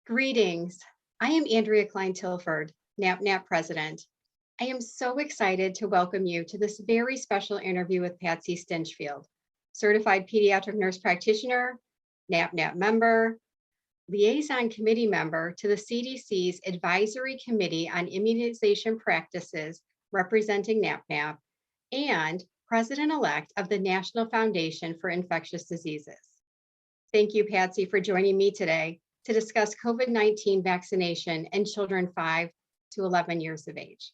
Greetings. I am Andrea Kline-Tilford, NAPNAP President. I am so excited to welcome you to this very special interview with Patsy Stinchfield, Certified Pediatric Nurse Practitioner, NAPNAP Member, Liaison Committee Member to the CDC's Advisory Committee on Immunization Practices representing NAPNAP, and President-elect of the National Foundation for Infectious Diseases. Thank you, Patsy, for joining me today to discuss COVID-19 vaccination in children 5 to 11 years of age.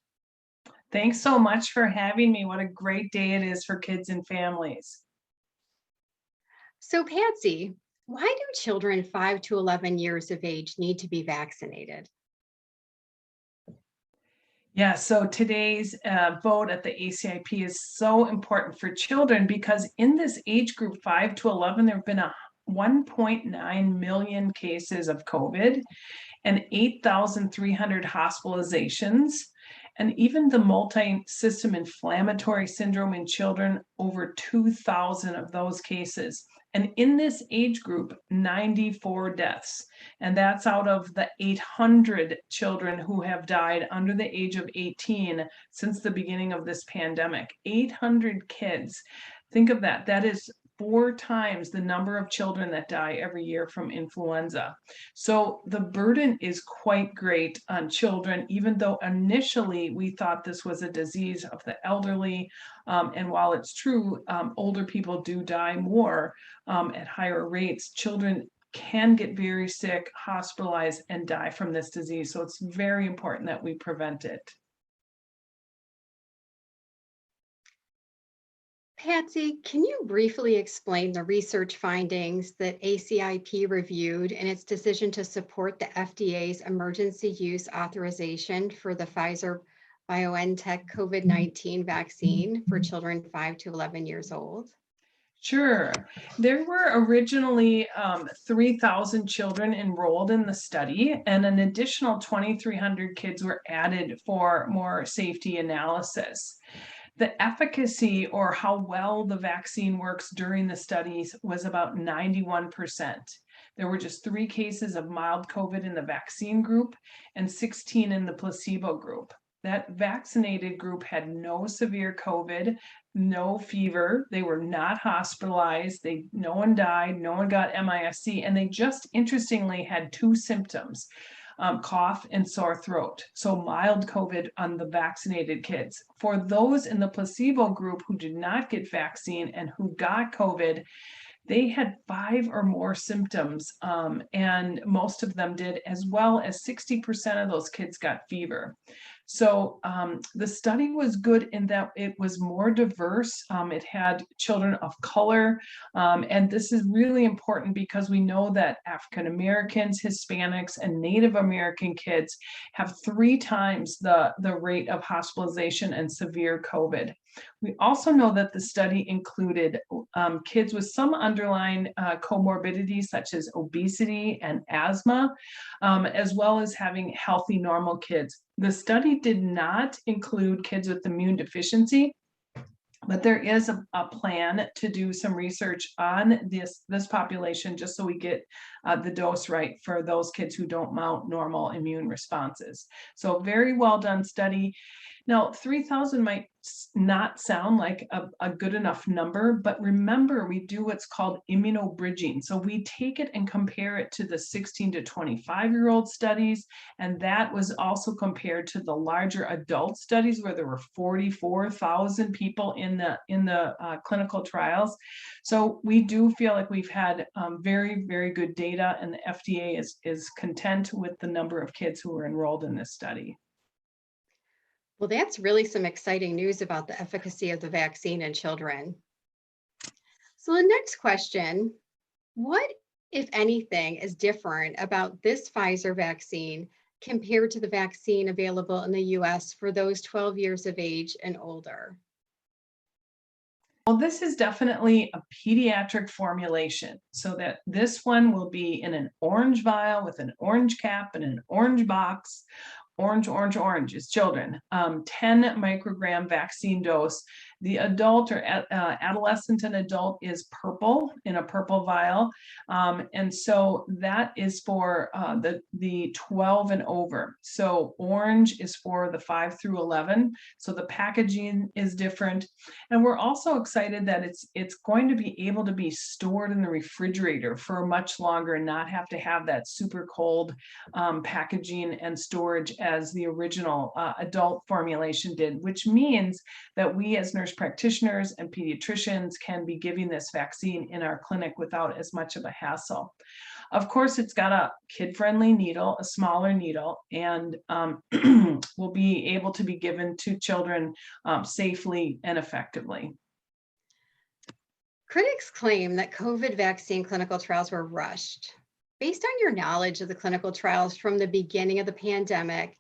Thanks so much for having me. What a great day it is for kids and families. So Patsy, why do children 5 to 11 years of age need to be vaccinated? Yeah, so today's vote at the ACIP is so important for children because in this age group 5 to 11, there have been 1.9 million cases of COVID and 8,300 hospitalizations. And even the multi-system inflammatory syndrome in children, over 2,000 of those cases. And in this age group, 94 deaths. And that's out of the 800 children who have died under the age of 18 since the beginning of this pandemic. 800 kids. Think of that. That is 4 times the number of children that die every year from influenza. So the burden is quite great on children, even though initially we thought this was a disease of the elderly. And while it's true, older people do die more at higher rates, children can get very sick, hospitalized, and die from this disease. So it's very important that we prevent it. Patsy, can you briefly explain the research findings that ACIP reviewed in its decision to support the FDA's emergency use authorization for the Pfizer-BioNTech COVID-19 vaccine for children 5 to 11 years old? Sure. There were originally 3,000 children enrolled in the study, and an additional 2,300 kids were added for more safety analysis. The efficacy, or how well the vaccine works during the studies, was about 91%. There were just 3 cases of mild COVID in the vaccine group and 16 in the placebo group. That vaccinated group had no severe COVID, no fever. They were not hospitalized. No one died. No one got MIS-C. And they just interestingly had 2 symptoms. Cough and sore throat. So mild COVID on the vaccinated kids. For those in the placebo group who did not get vaccine and who got COVID, they had 5 or more symptoms, and most of them did, as well as 60% of those kids got fever. So the study was good in that it was more diverse. It had children of color, and this is really important because we know that African Americans, Hispanics, and Native American kids have 3 times the rate of hospitalization and severe COVID. We also know that the study included kids with some underlying comorbidities such as obesity and asthma, as well as having healthy, normal kids. The study did not include kids with immune deficiency, but there is a plan to do some research on this population just so we get the dose right for those kids who don't mount normal immune responses. So very well done study. Now, 3,000 might not sound like a good enough number, but remember, we do what's called immunobridging. So we take it and compare it to the 16 to 25-year-old studies, and that was also compared to the larger adult studies where there were 44,000 people in the clinical trials. So we do feel like we've had very, very good data, and the FDA is content with the number of kids who were enrolled in this study. Well, that's really some exciting news about the efficacy of the vaccine in children. So the next question, what, if anything, is different about this Pfizer vaccine compared to the vaccine available in the US for those 12 years of age and older? Well, this is definitely a pediatric formulation, so that this one will be in an orange vial with an orange cap and an orange box. Orange, orange, orange is children. 10 microgram vaccine dose The adult or adolescent and adult is purple, in a purple vial. And so that is for the 12 and over. So orange is for the 5 through 11. So the packaging is different. And we're also excited that it's going to be able to be stored in the refrigerator for much longer and not have to have that super cold packaging and storage as the original adult formulation did, which means that we as nurse practitioners and pediatricians can be giving this vaccine in our clinic without as much of a hassle. Of course, it's got a kid-friendly needle, a smaller needle, and will be able to be given to children safely and effectively. Critics claim that COVID vaccine clinical trials were rushed. Based on your knowledge of the clinical trials from the beginning of the pandemic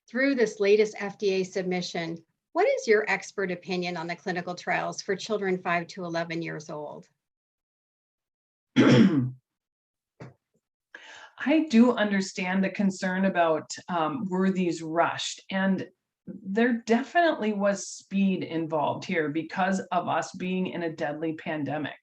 through this latest FDA submission, what is your expert opinion on the clinical trials for children 5 to 11 years old? I do understand the concern about were these rushed, and there definitely was speed involved here because of us being in a deadly pandemic,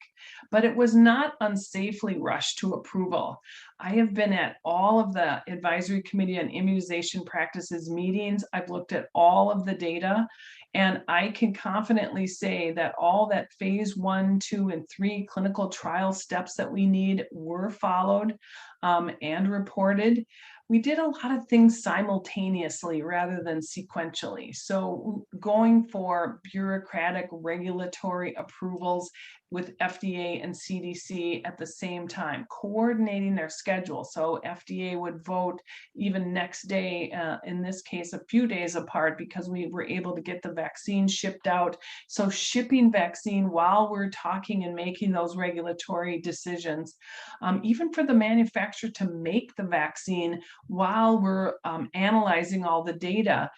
but it was not unsafely rushed to approval. I have been at all of the advisory committee on immunization practices meetings. I've looked at all of the data, and I can confidently say that all that phase 1, 2, and 3 clinical trial steps that we need were followed and reported. We did a lot of things simultaneously rather than sequentially. So going for bureaucratic regulatory approvals with FDA and CDC at the same time, coordinating their schedule. So FDA would vote even next day, in this case, a few days apart, because we were able to get the vaccine shipped out. So shipping vaccine while we're talking and making those regulatory decisions, even for the manufacturer to make the vaccine while we're analyzing all the data,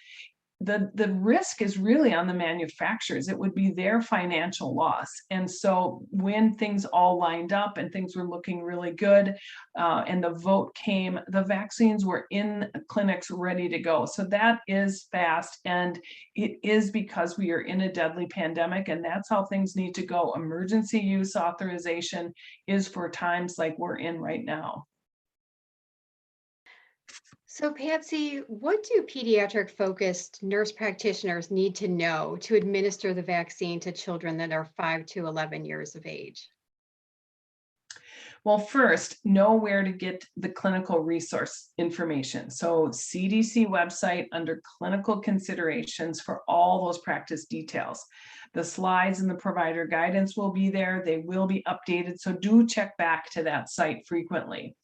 the risk is really on the manufacturers. It would be their financial loss. And so when things all lined up and things were looking really good, and the vote came, the vaccines were in clinics ready to go. So that is fast, and it is because we are in a deadly pandemic, and that's how things need to go. Emergency use authorization is for times like we're in right now. So Patsy, what do pediatric-focused nurse practitioners need to know to administer the vaccine to children that are 5 to 11 years of age? Well, first, know where to get the clinical resource information. So CDC website under clinical considerations for all those practice details. The slides and the provider guidance will be there. They will be updated. So do check back to that site frequently.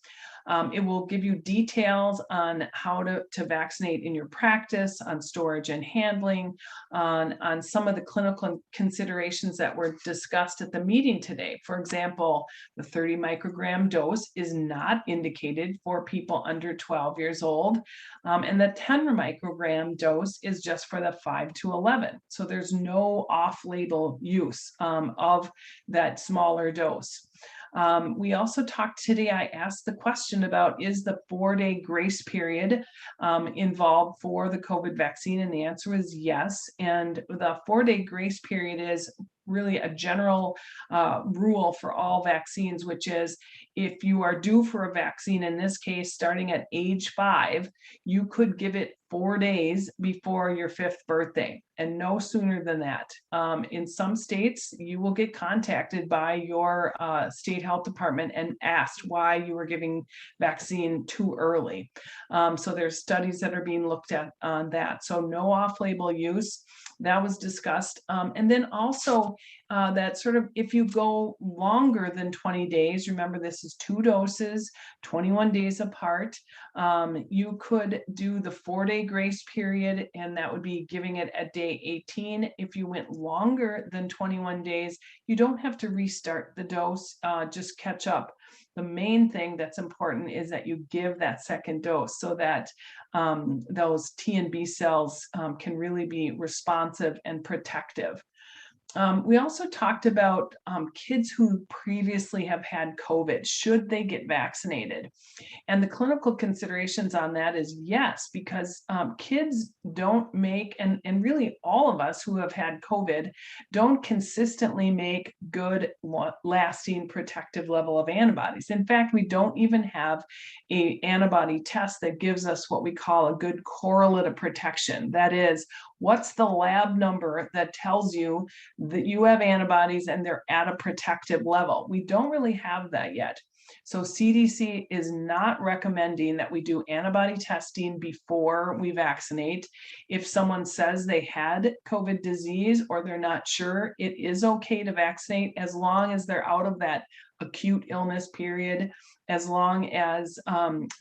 It will give you details on how to vaccinate in your practice, on storage and handling, on some of the clinical considerations that were discussed at the meeting today. For example, the 30 microgram dose is not indicated for people under 12 years old, and the 10 microgram dose is just for the 5 to 11. So there's no off-label use of that smaller dose. We also talked today, I asked the question about, is the 4-day grace period involved for the COVID vaccine? And the answer is yes. And the 4-day grace period is really a general rule for all vaccines, which is if you are due for a vaccine, in this case, starting at age 5, you could give it 4 days before your 5th birthday, and no sooner than that. In some states, you will get contacted by your state health department and asked why you were giving vaccine too early. So there's studies that are being looked at on that. So no off-label use. That was discussed. And then also that sort of, if you go longer than 20 days, remember this is 2 doses, 21 days apart, you could do the 4-day grace period, and that would be giving it at day 18. If you went longer than 21 days, you don't have to restart the dose, just catch up. The main thing that's important is that you give that second dose so that those T and B cells can really be responsive and protective. We also talked about kids who previously have had COVID. Should they get vaccinated? And the clinical considerations on that is yes, because kids don't make, and really all of us who have had COVID don't consistently make good lasting protective level of antibodies. In fact, we don't even have an antibody test that gives us what we call a good correlate of protection. That is, what's the lab number that tells you that you have antibodies and they're at a protective level? We don't really have that yet. So CDC is not recommending that we do antibody testing before we vaccinate. If someone says they had COVID disease or they're not sure, it is okay to vaccinate as long as they're out of that acute illness period, as long as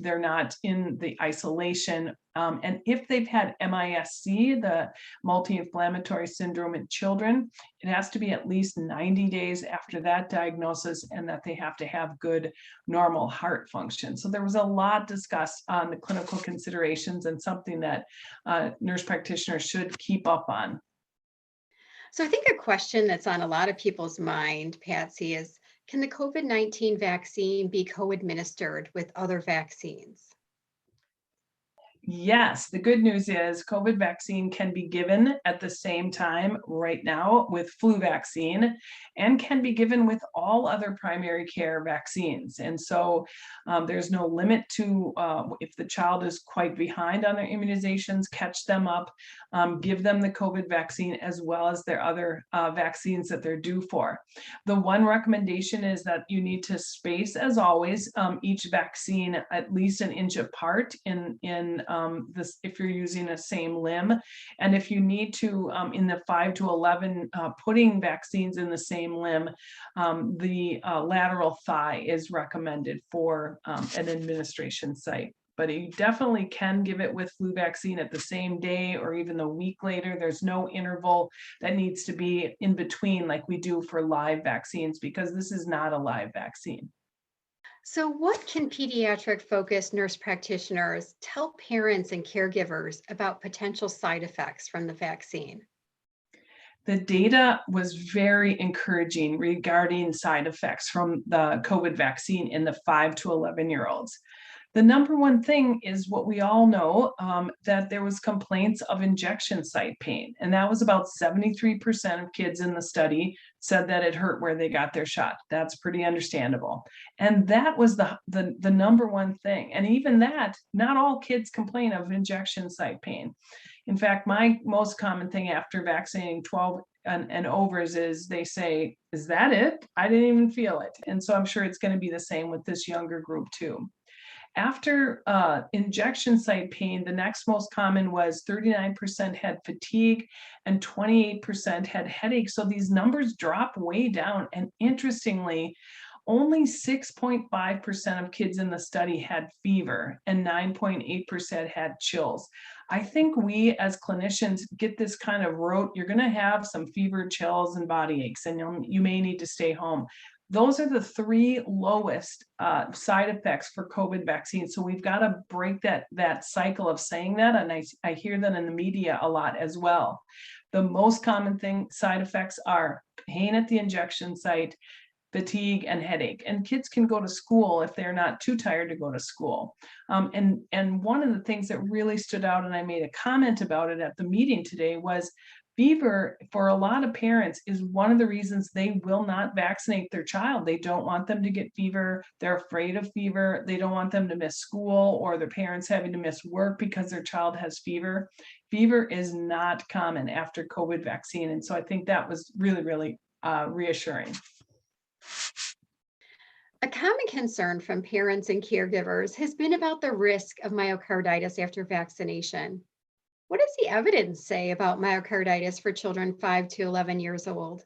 they're not in the isolation. And if they've had MIS-C, the multi-inflammatory syndrome in children, it has to be at least 90 days after that diagnosis, and that they have to have good normal heart function. So there was a lot discussed on the clinical considerations, and something that nurse practitioners should keep up on. So I think a question that's on a lot of people's mind, Patsy, is can the COVID-19 vaccine be co-administered with other vaccines? Yes, the good news is COVID vaccine can be given at the same time right now with flu vaccine, and can be given with all other primary care vaccines. And so there's no limit to if the child is quite behind on their immunizations, catch them up, give them the COVID vaccine as well as their other vaccines that they're due for. The one recommendation is that you need to space, as always, each vaccine at least an inch apart in this, if you're using the same limb. And if you need to, in the 5 to 11, putting vaccines in the same limb, the lateral thigh is recommended for an administration site. But you definitely can give it with flu vaccine at the same day or even a week later. There's no interval that needs to be in between like we do for live vaccines, because this is not a live vaccine. So what can pediatric-focused nurse practitioners tell parents and caregivers about potential side effects from the vaccine? The data was very encouraging regarding side effects from the COVID vaccine in the 5 to 11-year-olds. The number one thing is what we all know, that there was complaints of injection site pain, and that was about 73% of kids in the study said that it hurt where they got their shot. That's pretty understandable. And that was the number one thing. And even that, not all kids complain of injection site pain. In fact, my most common thing after vaccinating 12 and overs is they say, "Is that it? I didn't even feel it." And so I'm sure it's going to be the same with this younger group too. After injection site pain, the next most common was 39% had fatigue and 28% had headache. So these numbers drop way down. And interestingly, only 6.5% of kids in the study had fever and 9.8% had chills. I think we as clinicians get this kind of rote, you're going to have some fever, chills, and body aches, and you may need to stay home. Those are the three lowest side effects for COVID vaccine. So we've got to break that cycle of saying that. And I hear that in the media a lot as well. The most common side effects are pain at the injection site, fatigue, and headache. And kids can go to school if they're not too tired to go to school. And one of the things that really stood out, and I made a comment about it at the meeting today, was fever for a lot of parents is one of the reasons they will not vaccinate their child. They don't want them to get fever. They're afraid of fever. They don't want them to miss school or their parents having to miss work because their child has fever. Fever is not common after COVID vaccine. And so I think that was really, really reassuring. A common concern from parents and caregivers has been about the risk of myocarditis after vaccination. What does the evidence say about myocarditis for children 5 to 11 years old?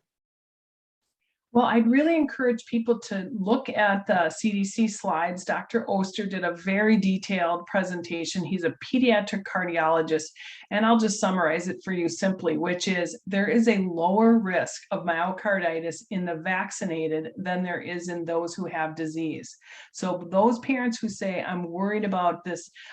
Well, I'd really encourage people to look at the CDC slides. Dr. Oster did a very detailed presentation. He's a pediatric cardiologist, and I'll just summarize it for you simply, which is there is a lower risk of myocarditis in the vaccinated than there is in those who have disease. So those parents who say, I'm worried about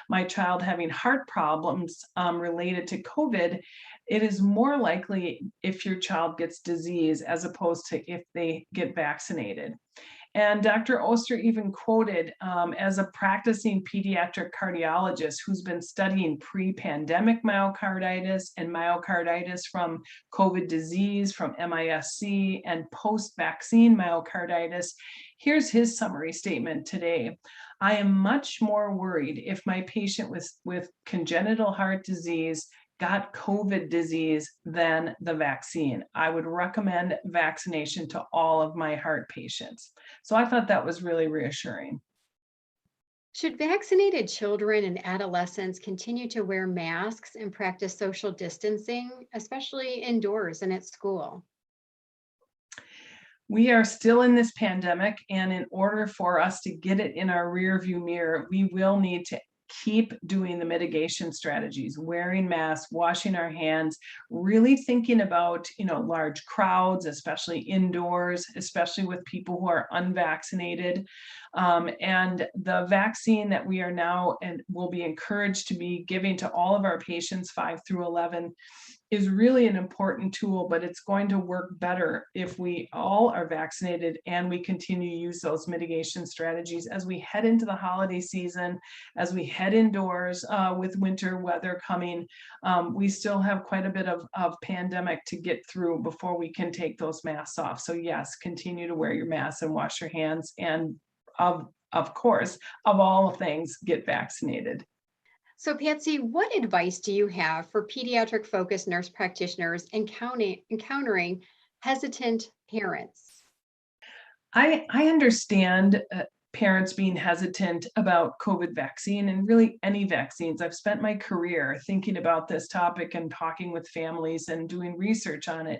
my child having heart problems related to COVID, it is more likely if your child gets disease as opposed to if they get vaccinated. And Dr. Oster even quoted as a practicing pediatric cardiologist who's been studying pre-pandemic myocarditis and myocarditis from COVID disease, from MIS-C, and post-vaccine myocarditis. Here's his summary statement today. I am much more worried if my patient with congenital heart disease got COVID disease than the vaccine. I would recommend vaccination to all of my heart patients. So I thought that was really reassuring. Should vaccinated children and adolescents continue to wear masks and practice social distancing, especially indoors and at school? We are still in this pandemic, and in order for us to get it in our rear view mirror, we will need to keep doing the mitigation strategies, wearing masks, washing our hands, really thinking about, large crowds, especially indoors, especially with people who are unvaccinated. And the vaccine that we are now and will be encouraged to be giving to all of our patients 5 through 11 is really an important tool, but it's going to work better if we all are vaccinated and we continue to use those mitigation strategies as we head into the holiday season, as we head indoors with winter weather coming. We still have quite a bit of pandemic to get through before we can take those masks off. So yes, continue to wear your mask and wash your hands, and of course, of all things, get vaccinated. So, Patsy, what advice do you have for pediatric focused nurse practitioners encountering hesitant parents? I understand parents being hesitant about COVID vaccine and really any vaccines. I've spent my career thinking about this topic and talking with families and doing research on it.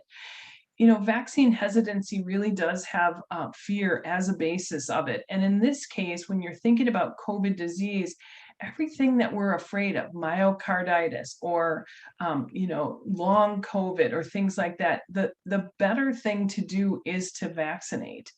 Vaccine hesitancy really does have fear as a basis of it. And in this case, when you're thinking about COVID disease, everything that we're afraid of, myocarditis or, long COVID or things like that, the better thing to do is to vaccinate.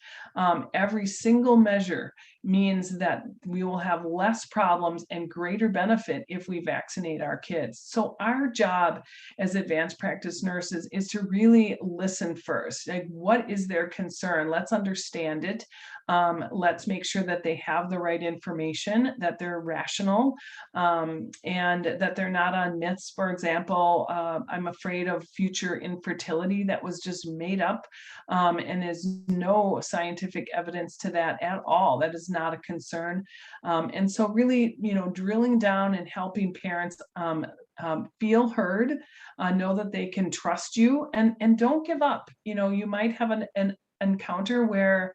Every single measure means that we will have less problems and greater benefit if we vaccinate our kids. So our job as advanced practice nurses is to really listen first. Like, what is their concern? Let's understand it. Let's make sure that they have the right information, that they're rational, and that they're not on myths. For example, I'm afraid of future infertility that was just made up, and there's no scientific evidence to that at all. That is not a concern. And so really, drilling down and helping parents feel heard, know that they can trust you, and don't give up. You might have an encounter where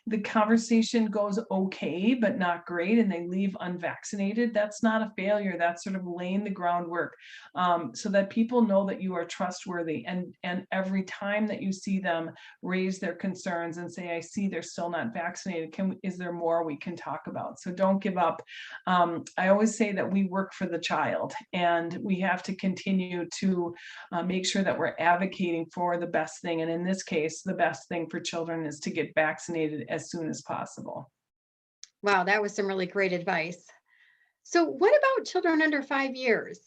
the conversation goes okay, but not great, and they leave unvaccinated. That's not a failure. That's sort of laying the groundwork so that people know that you are trustworthy. And every time that you see them raise their concerns and say, I see they're still not vaccinated, is there more we can talk about? So don't give up. I always say that we work for the child, and we have to continue to make sure that we're advocating for the best thing. And in this case, the best thing for children is to get vaccinated as soon as possible. Wow, that was some really great advice. So, what about children under 5 years?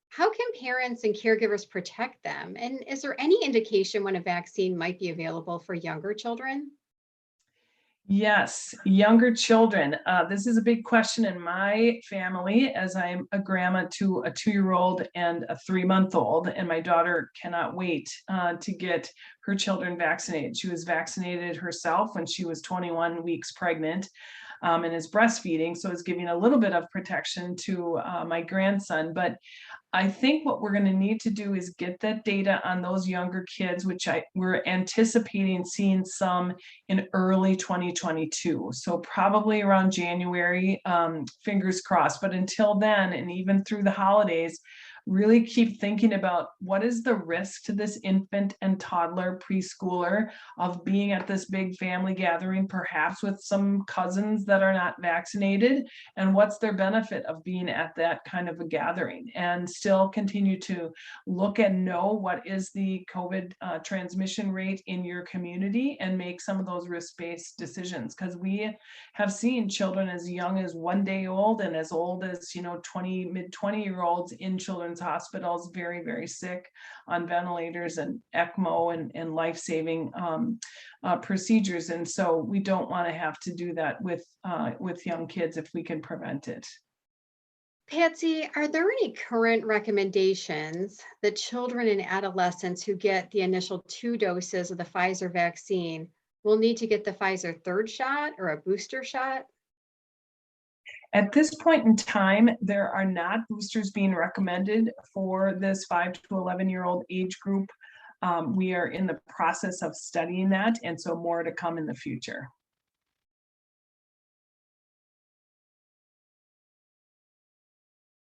How can parents and caregivers protect them? And is there any indication when a vaccine might be available for younger children? Yes, younger children. This is a big question in my family, as I'm a grandma to a 2-year-old and a 3-month-old, and my daughter cannot wait to get her children vaccinated. She was vaccinated herself when she was 21 weeks pregnant. And is breastfeeding, so it's giving a little bit of protection to my grandson. But I think what we're going to need to do is get that data on those younger kids, which we're anticipating seeing some in early 2022. So probably around January, fingers crossed. But until then, and even through the holidays, really keep thinking about what is the risk to this infant and toddler preschooler of being at this big family gathering, perhaps with some cousins that are not vaccinated, and what's their benefit of being at that kind of a gathering, and still continue to look and know what is the COVID transmission rate in your community and make some of those risk-based decisions, because we have seen children as young as 1 day old and as old as mid 20-year-olds in children's children's hospitals, very, very sick on ventilators and ECMO and life-saving procedures. And so we don't want to have to do that with young kids if we can prevent it. Patsy, are there any current recommendations that children and adolescents who get the initial 2 doses of the Pfizer vaccine will need to get the Pfizer 3rd shot or a booster shot? At this point in time, there are not boosters being recommended for this 5 to 11-year-old age group. We are in the process of studying that, and so more to come in the future.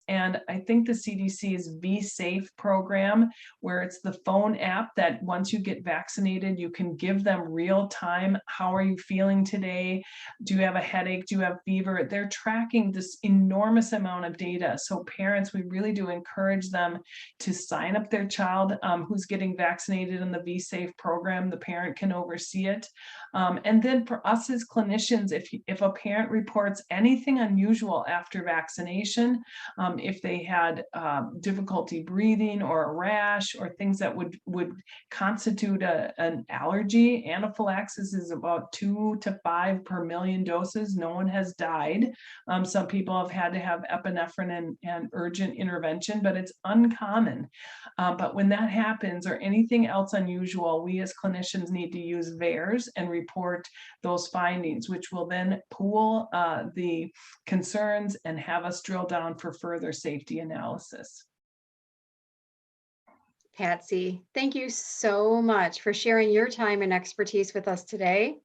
And I think the CDC's vsafe program, where it's the phone app that once you get vaccinated, you can give them real time. How are you feeling today? Do you have a headache? Do you have fever? They're tracking this enormous amount of data. So parents, we really do encourage them to sign up their child who's getting vaccinated in the vsafe program. The parent can oversee it. And then for us as clinicians, if a parent reports anything unusual after vaccination, if they had difficulty breathing or a rash or things that would constitute an allergy. Anaphylaxis is about 2 to 5 per million doses. No one has died. Some people have had to have epinephrine and urgent intervention, but it's uncommon. But when that happens or anything else unusual, we as clinicians need to use VAERS and report those findings, which will then pool the concerns and have us drill down for further safety analysis. Patsy, thank you so much for sharing your time and expertise with us today.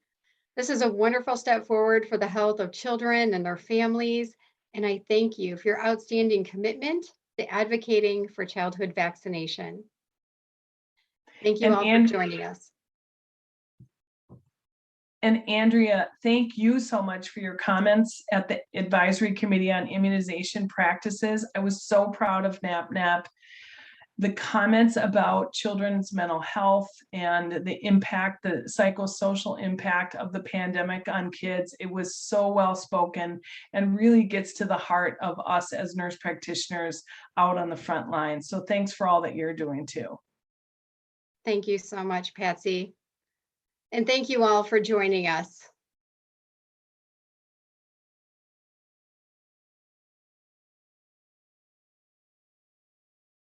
This is a wonderful step forward for the health of children and their families, and I thank you for your outstanding commitment to advocating for childhood vaccination. Thank you all for joining us. And Andrea, thank you so much for your comments at the Advisory Committee on Immunization Practices. I was so proud of NAPNAP. The comments about children's mental health and the impact, the psychosocial impact of the pandemic on kids, it was so well spoken and really gets to the heart of us as nurse practitioners out on the front line. So thanks for all that you're doing too. Thank you so much, Patsy. And thank you all for joining us.